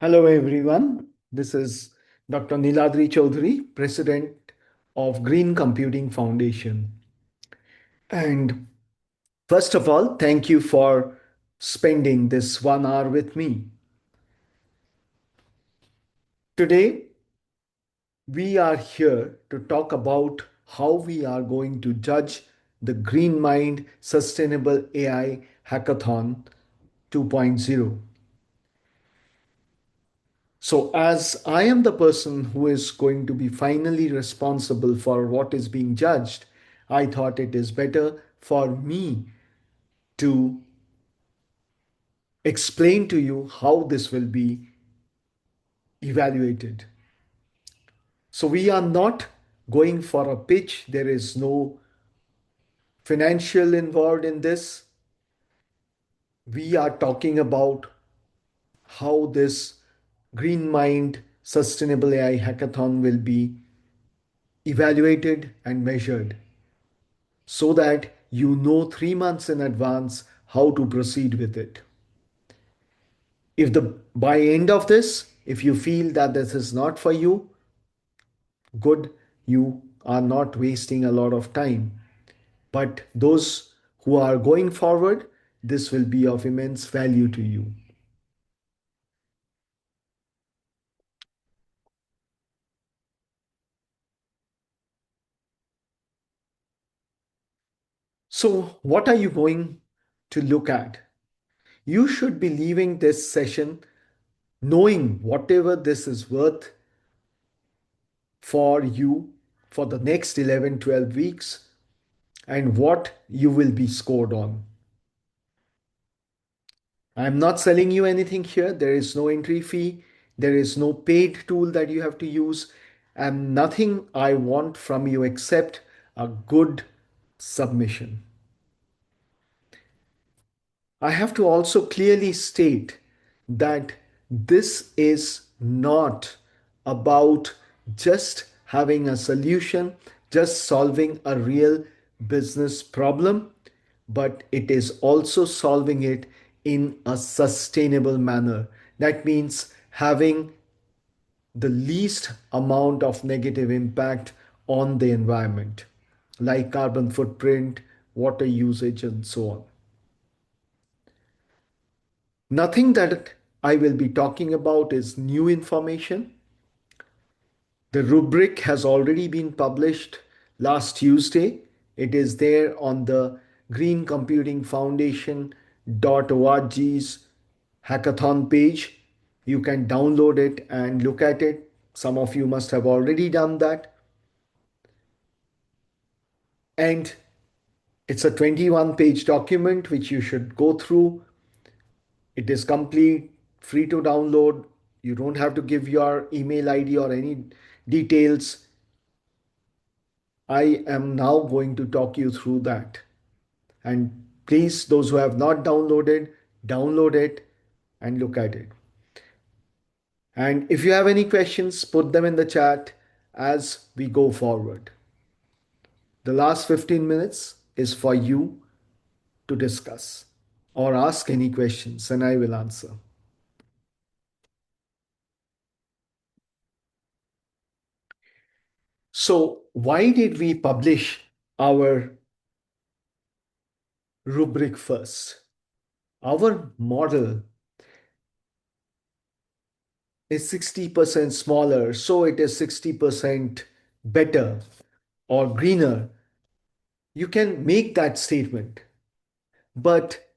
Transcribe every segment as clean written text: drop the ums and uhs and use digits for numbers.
Hello, everyone. This is Dr. Niladri Choudhuri, President of Green Computing Foundation. And first of all, thank you for spending this 1 hour with me. Today, we are here to talk about how we are going to judge the GreenMind Sustainable AI Hackathon 2.0. So, as I am the person who is going to be finally responsible for what is being judged, I thought it is better for me to explain to you how this will be evaluated. So, we are not going for a pitch, there is no financial involved in this. We are talking about how this Green Mind Sustainable AI Hackathon will be evaluated and measured, so that you know 3 months in advance how to proceed with it. If the by end of this, if you feel that this is not for you, good, you are not wasting a lot of time. But those who are going forward, this will be of immense value to you. So, what are you going to look at? You should be leaving this session knowing whatever this is worth for you for the next 11, 12 weeks and what you will be scored on. I'm not selling you anything here. There is no entry fee. There is no paid tool that you have to use. And nothing I want from you except a good submission. I have to also clearly state that this is not about just having a solution, just solving a real business problem, but it is also solving it in a sustainable manner. That means having the least amount of negative impact on the environment, like carbon footprint, water usage, and so on. Nothing that I will be talking about is new information. The rubric has already been published last Tuesday. It is there on the Green Computing Foundation.org's hackathon page. You can download it and look at it. Some of you must have already done that. And it's a 21-page document which you should go through. It is complete, free to download. You don't have to give your email ID or any details. I am now going to talk you through that. And please, those who have not downloaded, download it and look at it. And if you have any questions, put them in the chat as we go forward. The last 15 minutes is for you to discuss or ask any questions, and I will answer. So, why did we publish our rubric first? Our model is 60% smaller, so it is 60% better or greener. You can make that statement, but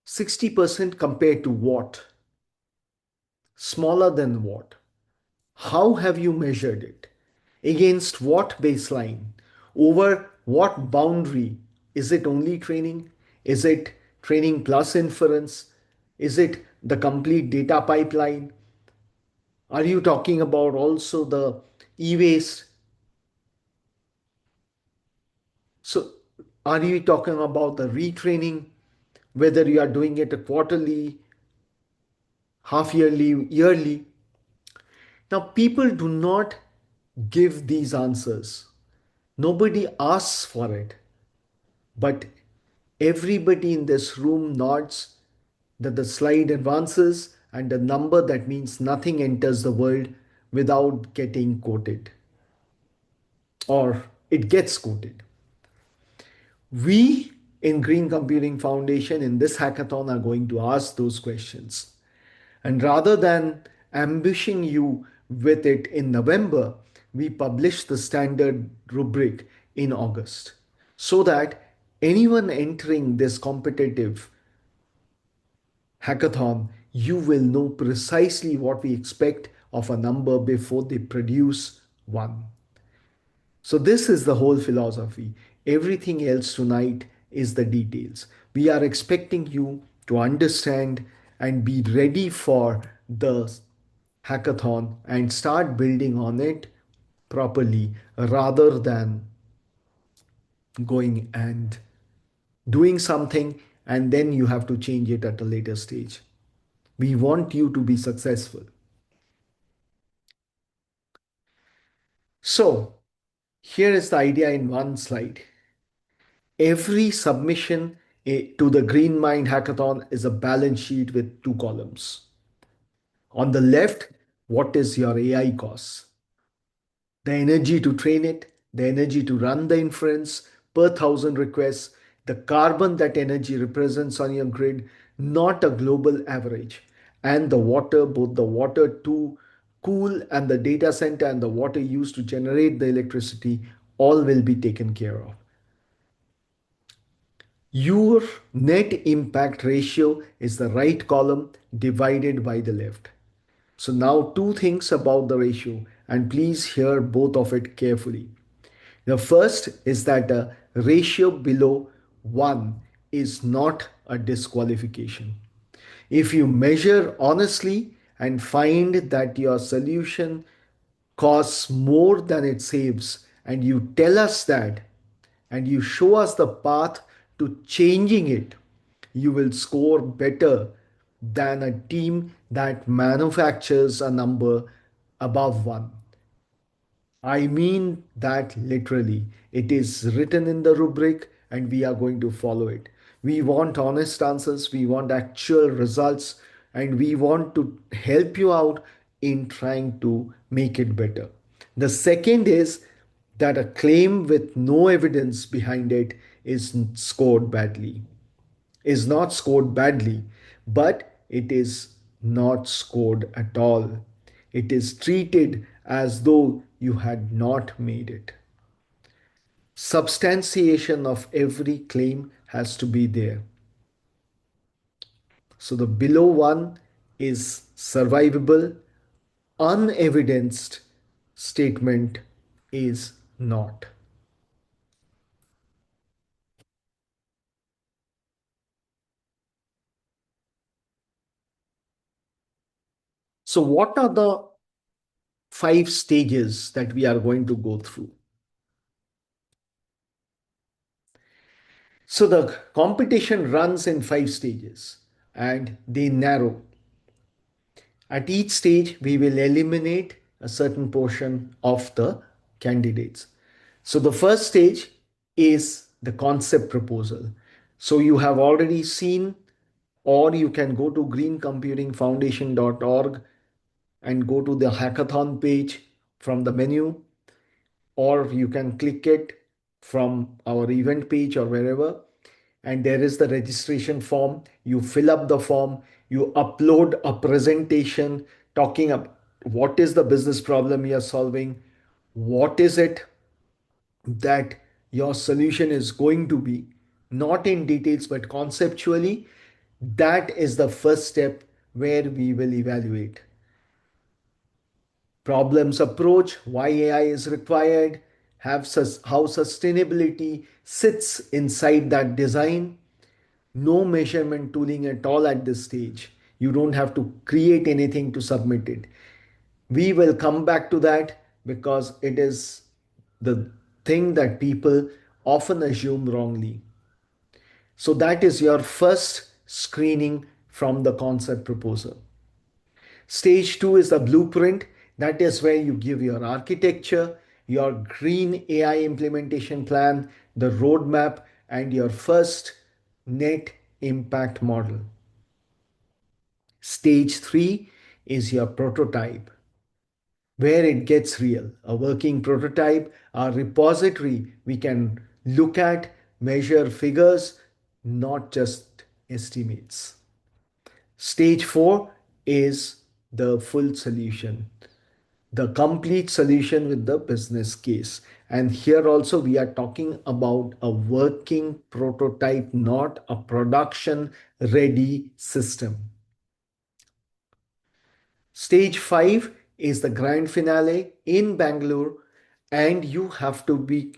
60% compared to what? Smaller than what? How have you measured it? Against what baseline? Over what boundary? Is it only training? Is it training plus inference? Is it the complete data pipeline? Are you talking about also the e-waste? So, are you talking about the retraining, whether you are doing it a quarterly, half yearly, yearly? Now, people do not give these answers. Nobody asks for it. But everybody in this room nods that the slide advances and a number that means nothing enters the world without getting quoted or it gets quoted. We in Green Computing Foundation in this hackathon are going to ask those questions. And rather than ambushing you with it in November, we publish the standard rubric in August so that anyone entering this competitive hackathon, you will know precisely what we expect of a number before they produce one. So, this is the whole philosophy. Everything else tonight is the details. We are expecting you to understand and be ready for the hackathon and start building on it properly rather than going and doing something and then you have to change it at a later stage. We want you to be successful. So, here is the idea in one slide. Every submission to the GreenMind Hackathon is a balance sheet with two columns. On the left, what is your AI costs? The energy to train it, the energy to run the inference per thousand requests, the carbon that energy represents on your grid, not a global average. And the water, both the water to cool and the data center and the water used to generate the electricity, all will be taken care of. Your net impact ratio is the right column divided by the left. So now two things about the ratio and please hear both of it carefully. The first is that a ratio below 1 is not a disqualification. If you measure honestly and find that your solution costs more than it saves, and you tell us that, and you show us the path to changing it, you will score better than a team that manufactures a number above 1. I mean that literally. It is written in the rubric and we are going to follow it. We want honest answers, we want actual results, and we want to help you out in trying to make it better. The second is that a claim with no evidence behind it is scored badly, is not scored badly, but it is not scored at all. It is treated as though you had not made it. Substantiation of every claim has to be there. So the below one is survivable, unevidenced statement is not. So, what are the 5 stages that we are going to go through? So the competition runs in 5 stages and they narrow. At each stage, we will eliminate a certain portion of the candidates. So the first stage is the concept proposal. So you have already seen, or you can go to greencomputingfoundation.org and go to the hackathon page from the menu, or you can click it from our event page or wherever. And there is the registration form. You fill up the form, you upload a presentation talking about what is the business problem you're solving, what is it that your solution is going to be, not in details but conceptually. That is the first step where we will evaluate problems approach, why AI is required, how sustainability sits inside that design. No measurement tooling at all at this stage. You don't have to create anything to submit it. We will come back to that because it is the thing that people often assume wrongly. So, that is your first screening from the concept proposal. Stage two is the blueprint. That is where you give your architecture, your green AI implementation plan, the roadmap, and your first net impact model. Stage 3 is your prototype, where it gets real. A working prototype, a repository we can look at, measure figures, not just estimates. Stage 4 is the full solution, the complete solution with the business case. And here also we are talking about a working prototype, not a production ready system. Stage 5 is the grand finale in Bangalore, and you have to be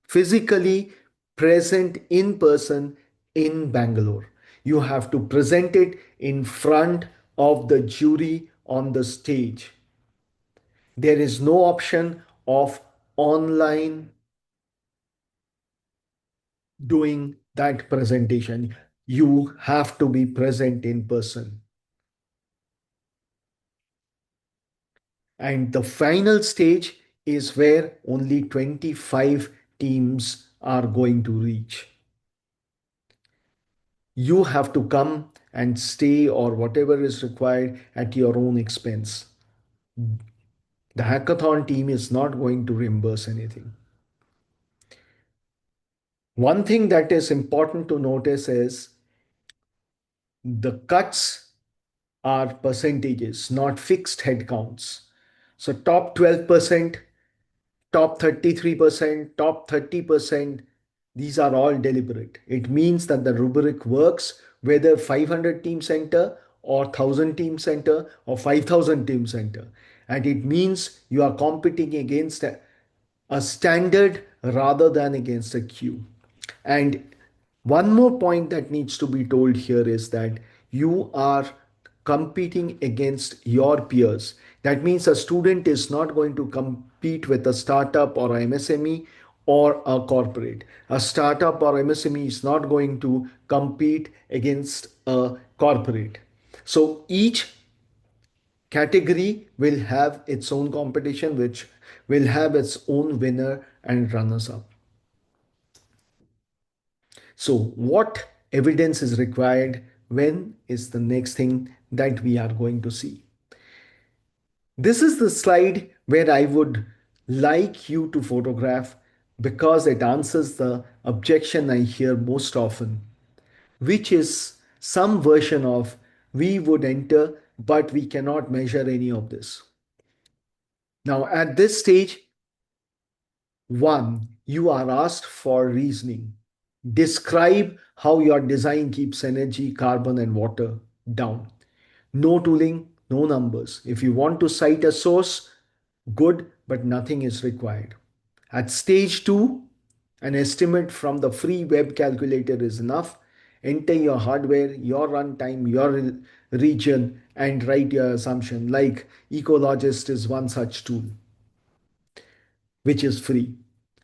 physically present in person in Bangalore. You have to present it in front of the jury on the stage. There is no option of online doing that presentation. You have to be present in person. And the final stage is where only 25 teams are going to reach. You have to come and stay or whatever is required at your own expense. The hackathon team is not going to reimburse anything. One thing that is important to notice is the cuts are percentages, not fixed headcounts. So, top 12%, top 33%, top 30%, these are all deliberate. It means that the rubric works whether 500 team center or 1000 team center or 5000 team center. And it means you are competing against a standard rather than against a queue. And one more point that needs to be told here is that you are competing against your peers. That means a student is not going to compete with a startup or a MSME or a corporate. A startup or MSME is not going to compete against a corporate. So each category will have its own competition, which will have its own winner and runners up. So, what evidence is required? When is the next thing that we are going to see? This is the slide where I would like you to photograph because it answers the objection I hear most often, which is some version of we would enter, but we cannot measure any of this. Now, at this stage, one, you are asked for reasoning. Describe how your design keeps energy, carbon, and water down. No tooling, no numbers. If you want to cite a source, good, but nothing is required. At stage 2, an estimate from the free web calculator is enough. Enter your hardware, your runtime, your region, and write your assumption. Like Ecologist is one such tool, which is free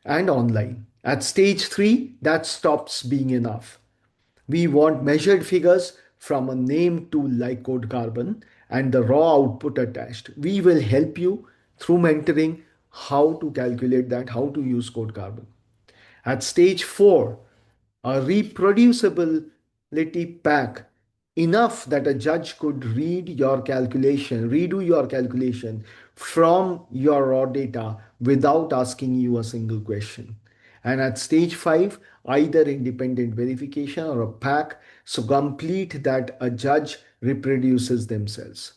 and online. At stage 3, that stops being enough. We want measured figures from a named tool like Code Carbon and the raw output attached. We will help you through mentoring how to calculate that, how to use Code Carbon. At stage 4, a reproducibility pack enough that a judge could redo your calculation from your raw data without asking you a single question. And at stage 5, either independent verification or a pack so complete that a judge reproduces themselves.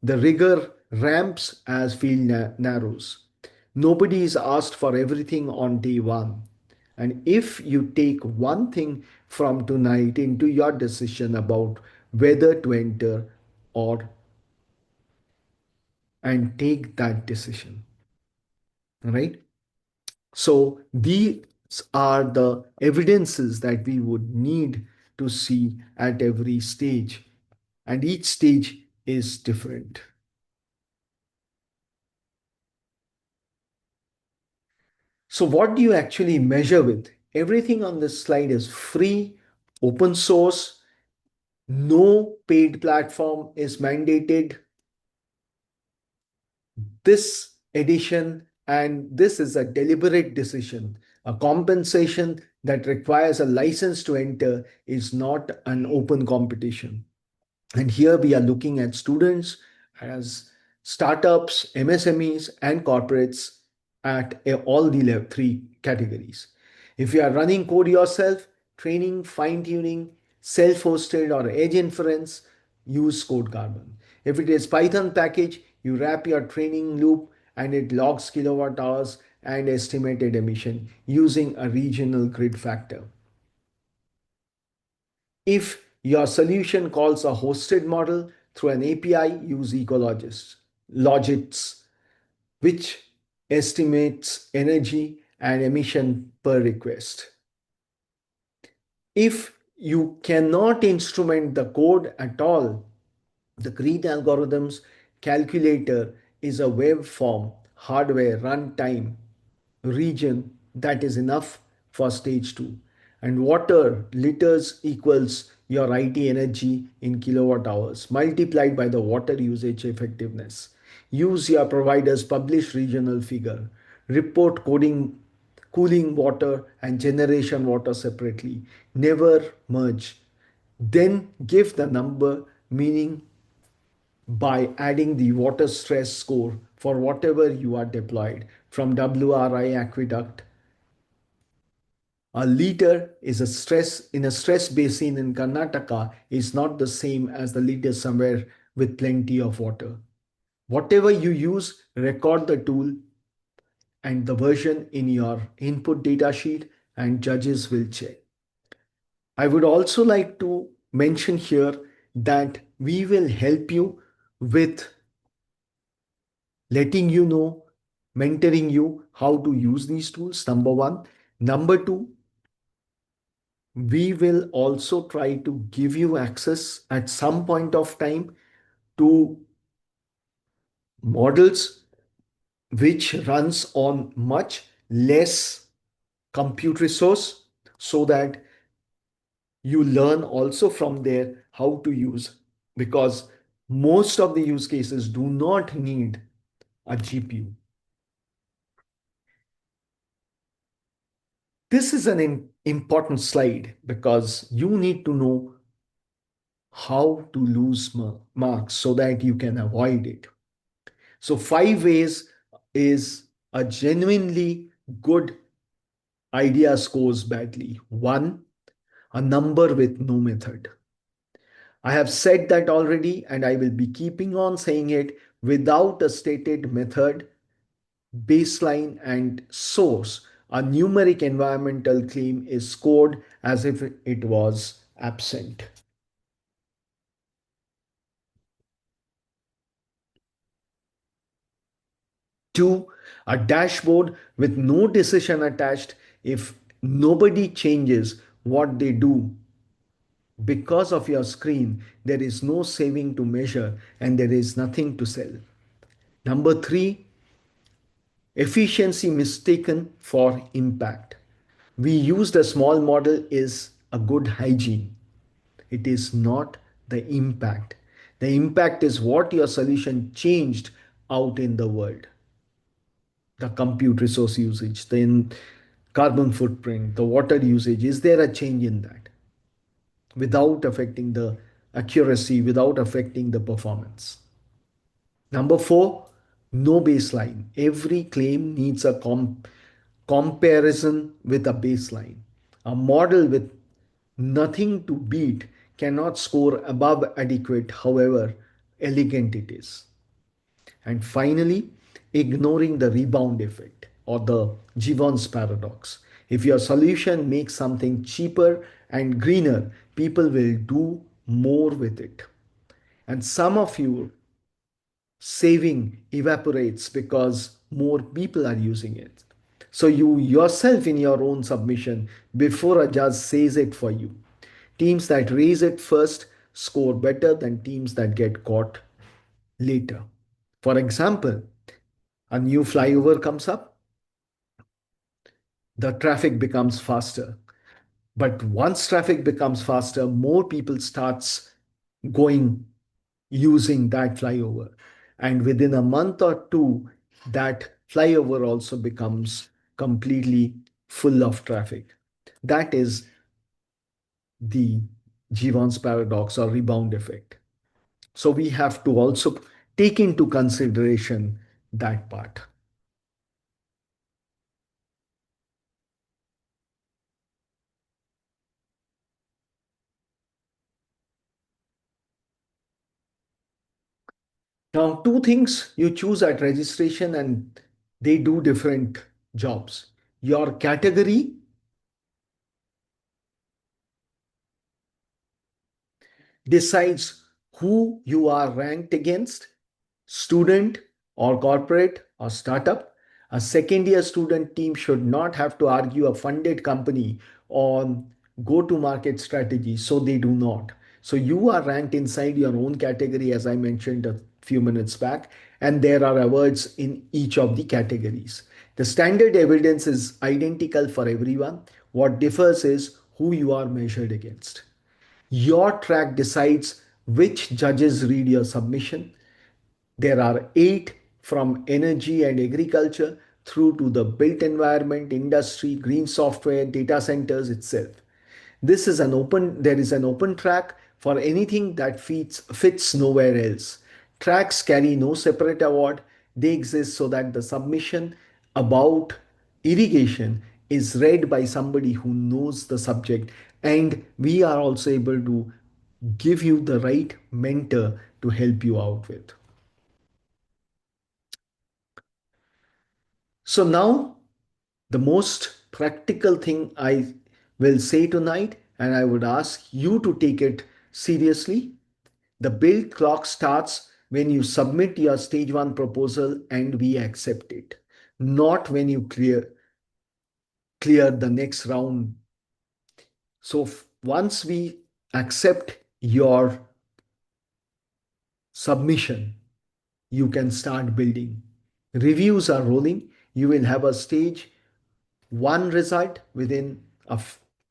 The rigor ramps as field narrows. Nobody is asked for everything on day one. And if you take one thing from tonight into your decision about whether to enter or and take that decision, right? So these are the evidences that we would need to see at every stage, and each stage is different. So, what do you actually measure with? Everything on this slide is free, open source, no paid platform is mandated. This edition, and this is a deliberate decision. A compensation that requires a license to enter is not an open competition. And here we are looking at students as startups, MSMEs, and corporates at all the three categories. If you are running code yourself, training, fine tuning, self hosted, or edge inference, use Code Carbon. If it is Python package, you wrap your training loop and it logs kilowatt hours and estimated emission using a regional grid factor. If your solution calls a hosted model through an API, use Logits, which estimates energy and emission per request. If you cannot instrument the code at all, the Green Algorithms Calculator is a web form, hardware, runtime, region that is enough for stage 2. And water liters equals your IT energy in kilowatt hours multiplied by the water usage effectiveness. Use your provider's published regional figure. Report coding cooling water and generation water separately. Never merge. Then give the number meaning by adding the water stress score for whatever you are deployed. From WRI aqueduct, a liter is a stress in a stress basin in Karnataka is not the same as the liter somewhere with plenty of water. Whatever you use, record the tool and the version in your input data sheet, and judges will check. I would also like to mention here that we will help you with letting you know, mentoring you how to use these tools, number one. Number two, we will also try to give you access at some point of time to models which runs on much less compute resource so that you learn also from there how to use, because most of the use cases do not need a GPU. This is an important slide because you need to know how to lose marks so that you can avoid it. So, 5 ways is a genuinely good idea scores badly. One, a number with no method. I have said that already, and I will be keeping on saying it. Without a stated method, baseline, and source, a numeric environmental claim is scored as if it was absent. Two, a dashboard with no decision attached. If nobody changes what they do because of your screen, there is no saving to measure and there is nothing to sell. Number three, efficiency mistaken for impact. We used a small model is a good hygiene. It is not the impact. The impact is what your solution changed out in the world. The compute resource usage, the carbon footprint, the water usage. Is there a change in that without affecting the accuracy, without affecting the performance? Number four, no baseline. Every claim needs a comparison with a baseline. A model with nothing to beat cannot score above adequate, however elegant it is. And finally, ignoring the rebound effect or the Jevons paradox. If your solution makes something cheaper and greener, people will do more with it. And some of you saving evaporates because more people are using it. So you yourself in your own submission before a judge says it for you. Teams that raise it first score better than teams that get caught later. For example, a new flyover comes up, the traffic becomes faster. But once traffic becomes faster, more people starts going using that flyover. And within a month or two, that flyover also becomes completely full of traffic. That is the Jevons paradox or rebound effect. So we have to also take into consideration that part. Now, two things you choose at registration and they do different jobs. Your category decides who you are ranked against, student or corporate or startup. A second year student team should not have to argue a funded company on go to market strategy, so they do not. So you are ranked inside your own category, as I mentioned a few minutes back, and there are awards in each of the categories. The standard evidence is identical for everyone. What differs is who you are measured against. Your track decides which judges read your submission. There are eight from energy and agriculture through to the built environment, industry, green software, data centers itself. There is an open track for anything that fits nowhere else. Tracks carry no separate award. They exist so that the submission about irrigation is read by somebody who knows the subject, and we are also able to give you the right mentor to help you out with. So now the most practical thing I will say tonight, and I would ask you to take it seriously. The build clock starts when you submit your stage one proposal and we accept it, not when you clear the next round. So once we accept your submission, you can start building. Reviews are rolling. You will have a stage one result within a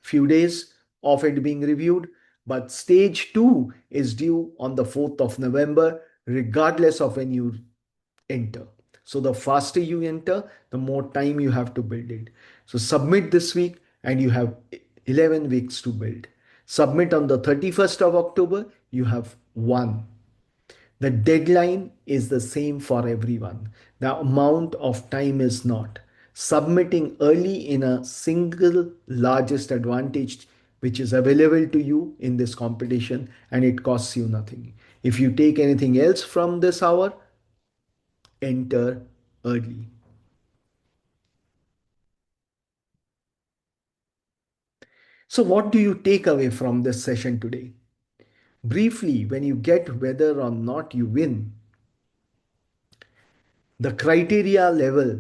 few days of it being reviewed, but stage two is due on the 4th of November, regardless of when you enter. So the faster you enter, the more time you have to build it. So submit this week and you have 11 weeks to build. Submit on the 31st of October, you have one. The deadline is the same for everyone. The amount of time is not. Submitting early in a single largest advantage which is available to you in this competition, and it costs you nothing. If you take anything else from this hour, enter early. So, what do you take away from this session today? Briefly, when you get whether or not you win, the criteria level,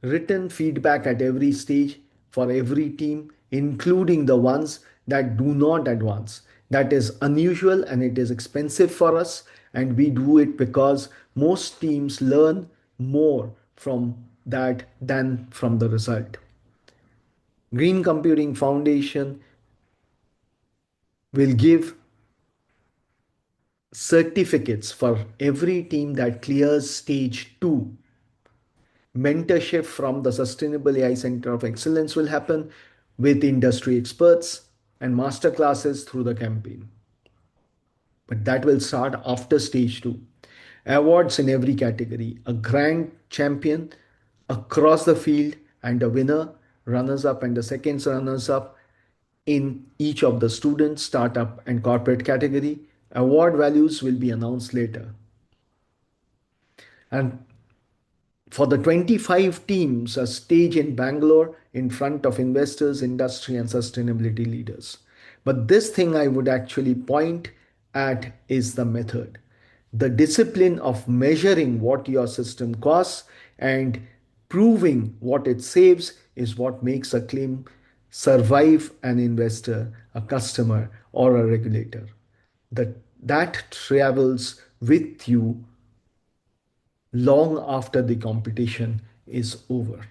written feedback at every stage for every team, including the ones that do not advance. That is unusual and it is expensive for us, and we do it because most teams learn more from that than from the result. Green Computing Foundation will give certificates for every team that clears stage 2. Mentorship from the Sustainable AI Center of Excellence will happen with industry experts and master classes through the campaign. But that will start after stage 2. Awards in every category, a grand champion across the field, and a winner, runners up, and the second runners up in each of the student, startup, and corporate category. Award values will be announced later. And for the 25 teams, a stage in Bangalore in front of investors, industry, and sustainability leaders. But this thing I would actually point at is the method. The discipline of measuring what your system costs and proving what it saves is what makes a claim survive an investor, a customer, or a regulator. That travels with you long after the competition is over.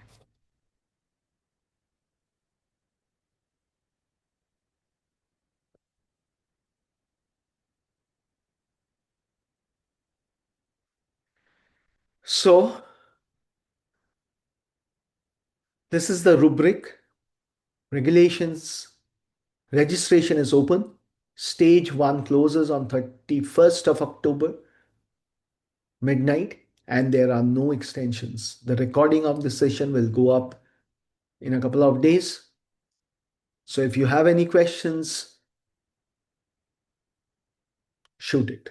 So, this is the rubric. Regulations, registration is open. Stage 1 closes on 31st of October, midnight, and there are no extensions. The recording of the session will go up in a couple of days. So if you have any questions, shoot it.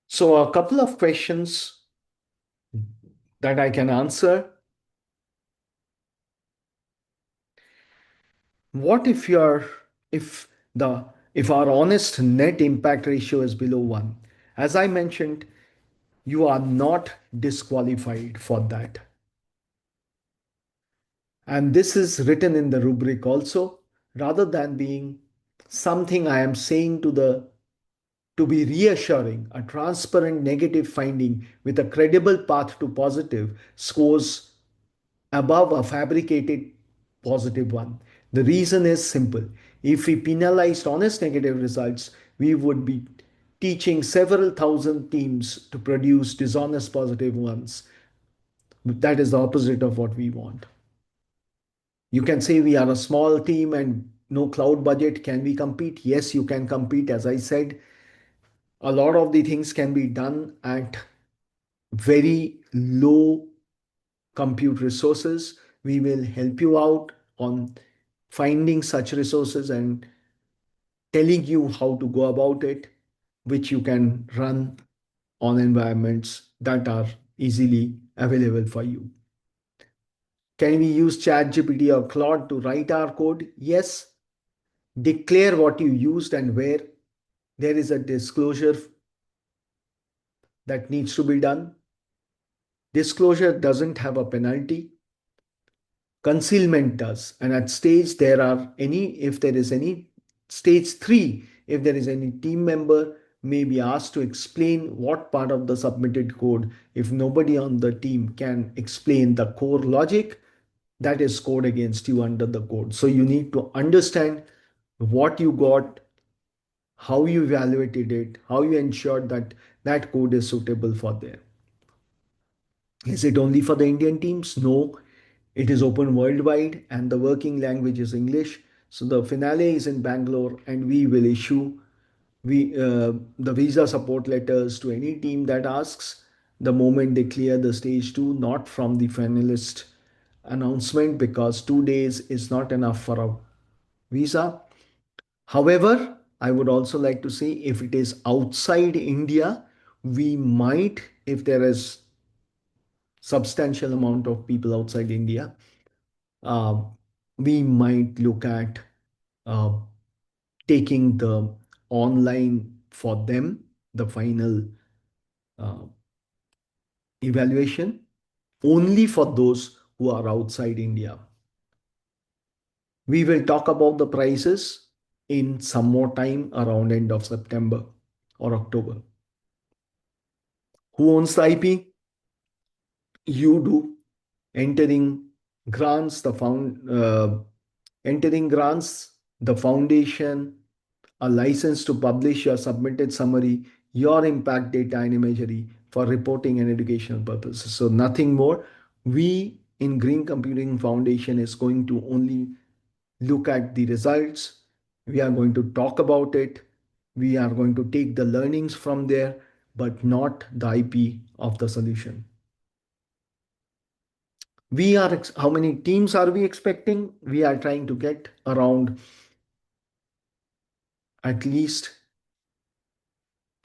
So a couple of questions that I can answer. What if if the if our honest net impact ratio is below 1? As I mentioned, you are not disqualified for that. And this is written in the rubric also, rather than being something I am saying to be reassuring. A transparent negative finding with a credible path to positive scores above a fabricated positive one. The reason is simple. If we penalized honest negative results, we would be teaching several thousand teams to produce dishonest positive ones. That is the opposite of what we want. You can say we are a small team and no cloud budget. Can we compete? Yes, you can compete. As I said, a lot of the things can be done at very low compute resources. We will help you out on finding such resources and telling you how to go about it, which you can run on environments that are easily available for you. Can we use ChatGPT or Claude to write our code? Yes. Declare what you used and where. There is a disclosure that needs to be done. Disclosure doesn't have a penalty. Concealment does. And at stage there are any, if there is any, stage 3, if there is any team member may be asked to explain what part of the submitted code, if nobody on the team can explain the core logic, that is scored against you under the code. So you need to understand what you got, how you evaluated it, how you ensured that that code is suitable for there. Is it only for the Indian teams? No, it is open worldwide and the working language is English. So the finale is in Bangalore and we will issue the visa support letters to any team that asks the moment they clear the stage 2, not from the finalist announcement, because 2 days is not enough for a visa. However, I would also like to say if it is outside India, we might, if there is substantial amount of people outside India, uh, we might look at uh, taking the online for them, the final uh, evaluation, only for those who are outside India. We will talk about the prices in some more time around end of September or October. Who owns the IP? You do. Entering grants, entering grants, the foundation, a license to publish your submitted summary, your impact data and imagery for reporting and educational purposes. So nothing more. We in Green Computing Foundation is going to only look at the results. We are going to talk about it. We are going to take the learnings from there, but not the IP of the solution. How many teams are we expecting? We are trying to get around at least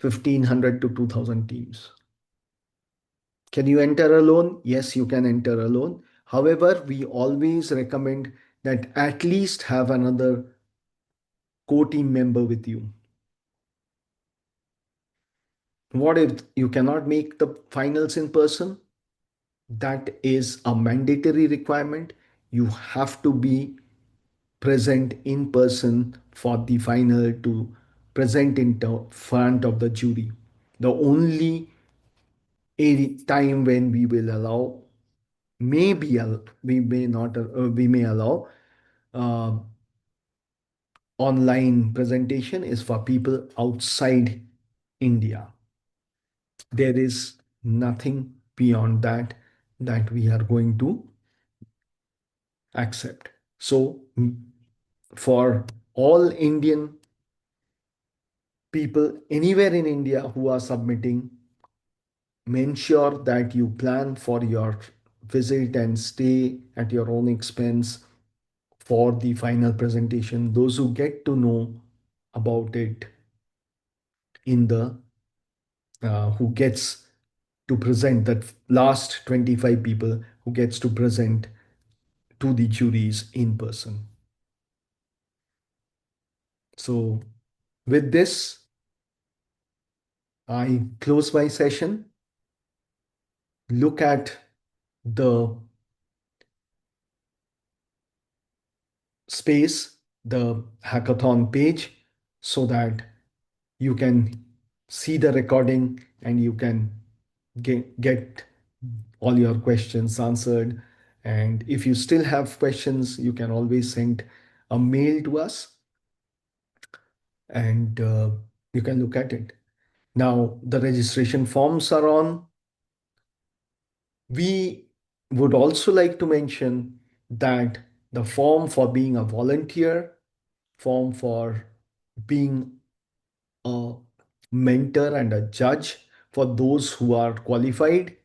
1,500 to 2,000 teams. Can you enter alone? Yes, you can enter alone. However, we always recommend that at least have another core team member with you. What if you cannot make the finals in person? That is a mandatory requirement. You have to be present in person for the final to present in front of the jury. The only time when we will allow, we may not, we may allow uh, online presentation is for people outside India. There is nothing beyond that that we are going to accept. So, for all Indian people anywhere in India who are submitting, ensure that you plan for your visit and stay at your own expense for the final presentation. Those who get to know about it in the who gets to present, that last 25 people who gets to present to the juries in person. So with this, I close my session. Look at the space, the hackathon page, so that you can see the recording and you can get all your questions answered. And if you still have questions, you can always send a mail to us, and you can look at it. Now, the registration forms are on. We would also like to mention that the form for being a volunteer, form for being a mentor and a judge for those who are qualified,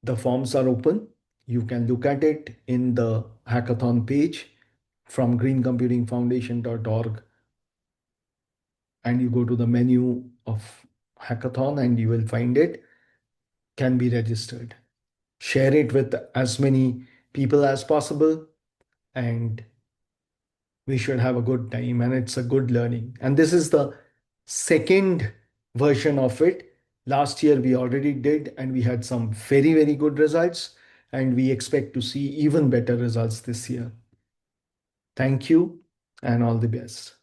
the forms are open. You can look at it in the hackathon page from greencomputingfoundation.org, and you go to the menu of hackathon and you will find it. Can be registered. Share it with as many people as possible, and we should have a good time, and it's a good learning. And this is the second version of it. Last year we already did, and we had some very, very good results, and we expect to see even better results this year. Thank you, and all the best.